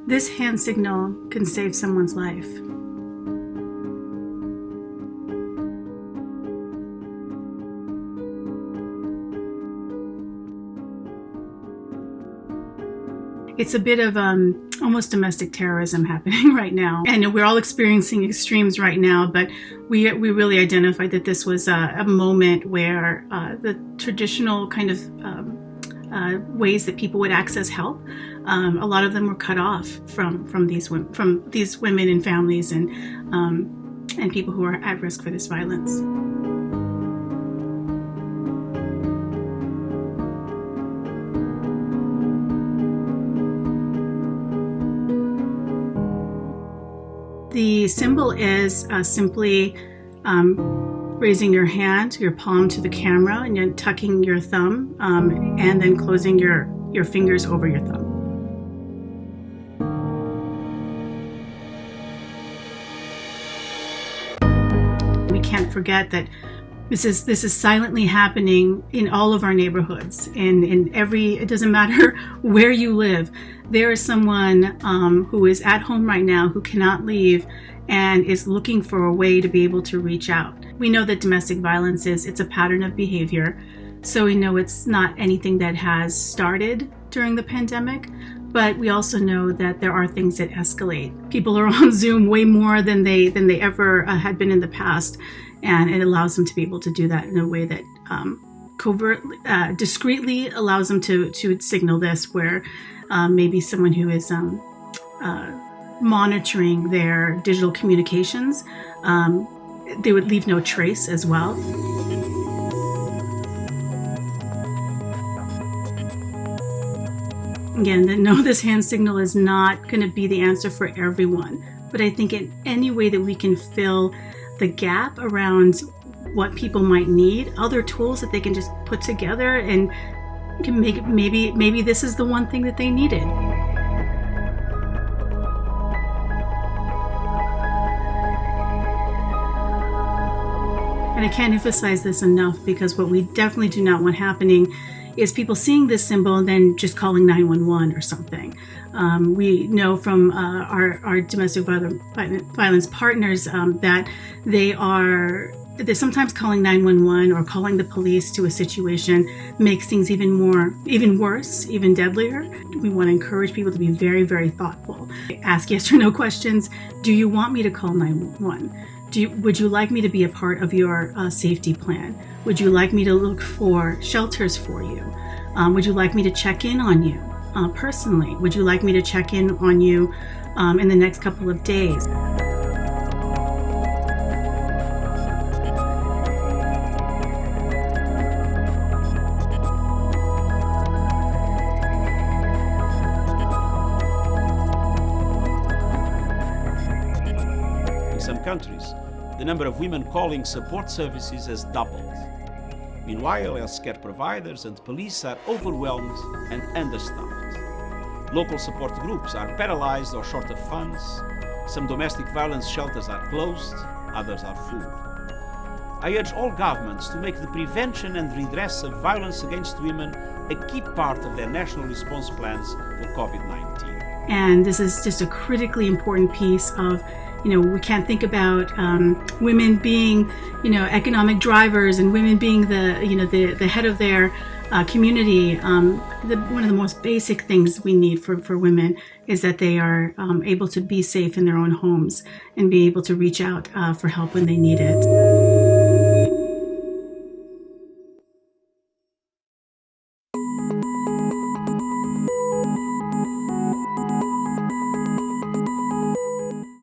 This hand signal can save someone's life. It's a bit of almost domestic terrorism happening right now. And we're all experiencing extremes right now, but we really identified that this was a moment where the traditional kind of ways that people would access help, a lot of them were cut off from these women and families and people who are at risk for this violence. The symbol is simply raising your hand, your palm to the camera, and then tucking your thumb, and then closing your fingers over your thumb. We can't forget that this is silently happening in all of our neighborhoods, it doesn't matter where you live. There is someone who is at home right now who cannot leave and is looking for a way to be able to reach out. We know that domestic violence it's a pattern of behavior, so we know it's not anything that has started during the pandemic, but we also know that there are things that escalate. People are on Zoom way more than they ever had been in the past, and it allows them to be able to do that in a way that covertly, discreetly allows them to signal this, where maybe someone who is monitoring their digital communications, they would leave no trace as well. Again, the NowThis hand signal is not going to be the answer for everyone, but I think in any way that we can fill the gap around what people might need, other tools that they can just put together and can make it, maybe this is the one thing that they needed. And I can't emphasize this enough, because what we definitely do not want happening is people seeing this symbol and then just calling 911 or something. We know from our domestic violence partners that they're sometimes calling 911 or calling the police to a situation makes things even worse, even deadlier. We want to encourage people to be very, very thoughtful. Ask yes or no questions. Do you want me to call 911? Would you like me to be a part of your safety plan? Would you like me to look for shelters for you? Would you like me to check in on you personally? Would you like me to check in on you in the next couple of days? In some countries, the number of women calling support services has doubled. Meanwhile, healthcare providers and police are overwhelmed and understaffed. Local support groups are paralyzed or short of funds. Some domestic violence shelters are closed, others are full. I urge all governments to make the prevention and redress of violence against women a key part of their national response plans for COVID-19. And this is just a critically important piece of, we can't think about women being, economic drivers and women being the head of their community. One of the most basic things we need for women is that they are able to be safe in their own homes and be able to reach out for help when they need it.